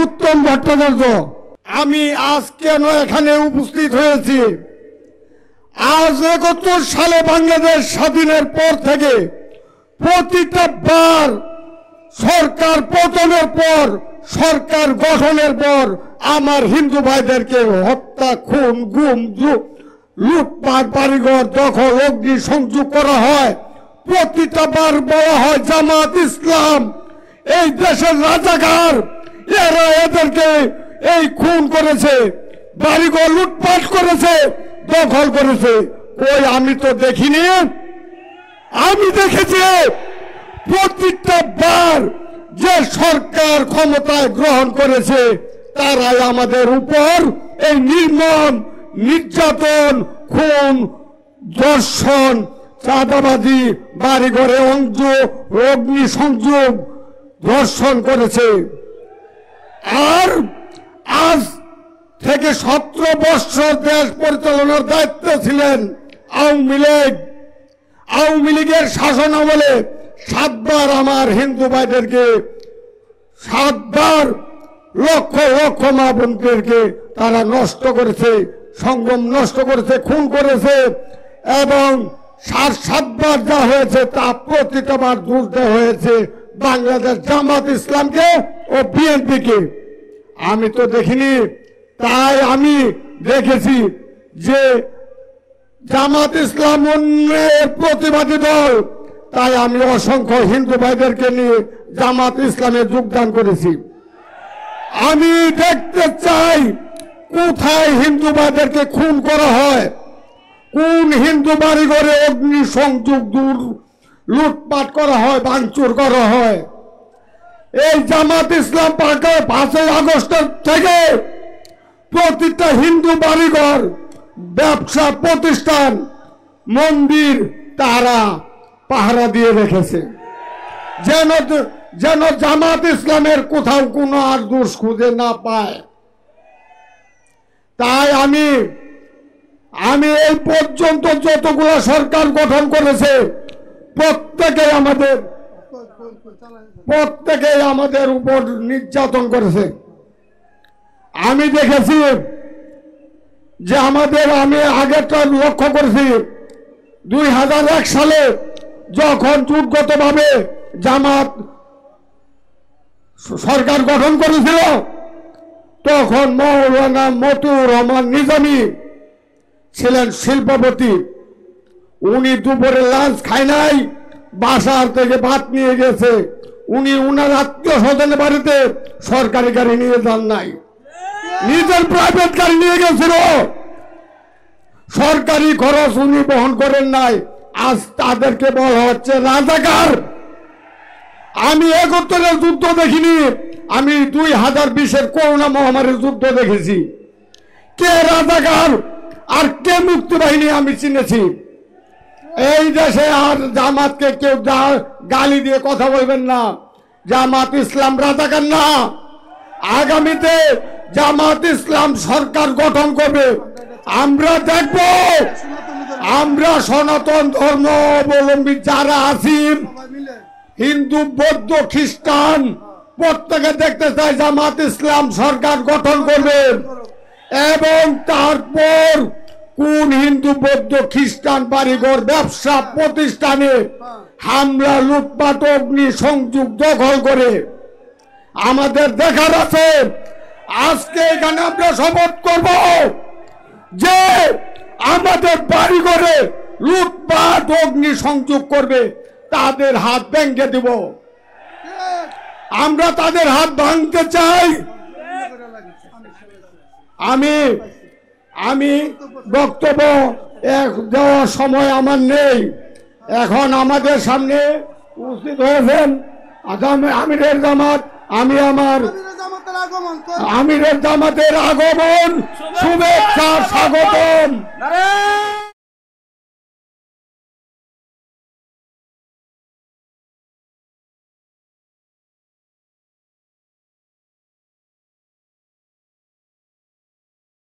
উত্তম ভট্টাচার্য। আমি আজ কেন এখানে উপস্থিত হয়েছি? আজ ৭১ সালে বাংলাদেশ স্বাধীনের পর থেকে প্রতিটা বার সরকার পতনের পর, সরকার গঠনের পর আমার হিন্দু ভাইদেরকে হত্যা, খুন, গুম, লুটপাট, বাড়িঘর দখল, অগ্নি সংযোগ করা হয়। প্রতিটা বার বলা হয় জামাত ইসলাম এই দেশের রাজাকার, এরা এদেরকে এই খুন করেছে, বাড়িঘর লুটপাট করেছে, দখল করেছে। ওই আমি তো দেখিনি। আমি দেখেছি প্রতিটা বার যে সরকার ক্ষমতায় গ্রহণ করেছে তারাই আমাদের উপর এই নির্মম নির্যাতন, খুন, ধর্ষণ, চাঁদাবাজি, বাড়িঘরে অগ্নি সংযোগ, ধর্ষণ করেছে। আর আজ থেকে 17 বছর দেশ পরিচালনার দায়িত্বে ছিলেন আওয়ামী লীগ। আওয়ামী লীগের শাসন আমলে 7 বার আমার হিন্দু ভাইদেরকে, 7 বার লক্ষ লক্ষ মা বোনদেরকে তারা নষ্ট করেছে, সংগম নষ্ট করেছে, খুন করেছে। এবং 7 বার যা হয়েছে তা প্রতিটা বার দোষ দেওয়া হয়েছে বাংলাদেশ জামাত ইসলামকে ও বিএনপিকে। আমি তো দেখিনি, তাই আমি দেখেছি যে জামাত ইসলাম অন্যের প্রতিবাদী দল, তাই আমি অসংখ্য হিন্দু ভাইদেরকে নিয়ে জামাত ইসলামে যোগদান করেছি। আমি দেখতে চাই কোথায় হিন্দু ভাইদেরকে খুন করা হয়, কোন হিন্দু বাড়িঘরে অগ্নি সংযোগ, লুটপাট করা হয়, ভাঙচুর করা হয়। এই জামাত ইসলাম পার্কে 5ই আগস্ট থেকে প্রতিটা হিন্দু বাড়িঘর, ব্যবসা প্রতিষ্ঠান, মন্দির তারা পাহারা দিয়ে রেখেছে, যেন জামাত ইসলামের কোথাও কোনো আর দোষ খুঁজে না পায়। তাই আমি এই পর্যন্ত যতগুলো সরকার গঠন করেছে প্রত্যেকেই আমাদের উপর নির্যাতন করেছে। আমি দেখেছি যে আমি আগেরটা লক্ষ্য করেছি 2001 সালে যখন জোটগতভাবে জামাত সরকার গঠন করেছিল তখন মৌলানা মতিউর রহমান নিজামী ছিলেন শিল্পপতি। উনি দুপুরে লাঞ্চ খায় নাই, বাসার থেকে ভাত নিয়ে গেছে। উনি উনার আত্মীয় স্বজনের বাড়িতে সরকারি গাড়ি নিয়ে যান নাই, নিজের প্রাইভেট গাড়ি নিয়ে গেছিল। সরকারি খরচ উনি বহন করেন নাই। আজ তাদেরকে বলা হচ্ছে রাজাকার। আমি 71-এর যুদ্ধ দেখিনি, আমি 2020-এর করোনা মহামারীর যুদ্ধ দেখেছি। কে রাজাকার আর কে মুক্তি বাহিনী আমি চিনেছি। এই দেশে আর জামাতকে কেউ গালি দিয়ে কথা বলবেন না। জামাত ইসলাম রাজাকার না। আগামীতে জামাত ইসলাম সরকার গঠন করবে, আমরা দেখব। আমরা সনাতন ধর্ম অবলম্বী যারা আছি, হিন্দু, বৌদ্ধ, খ্রিস্টান, প্রত্যেকে দেখতে চাই জামাত ইসলাম সরকার গঠন করবে। এবং তারপর কোন হিন্দু, বৌদ্ধ, খ্রিস্টান বাড়িঘর, ব্যবসা প্রতিষ্ঠানে হামলা, লুটপাট, অগ্নি সংযোগ, দখল করে আমাদের দেখার আছে। আজকে এখানে আমরা শপথ করব যে আমাদের বাড়িঘরে লুটপাট, অগ্নি সংযোগ করবে তাদের হাত ভেঙে দেব। আমরা তাদের হাত ভাঙতে চাই। আমি বক্তব্য দেওয়ার সময় আমার নেই। এখন আমাদের সামনে উপস্থিত হয়েছেন আমিরের জামাত। আমি আমার আমিরের জামাতের আগমন, শুভেচ্ছা, স্বাগতম।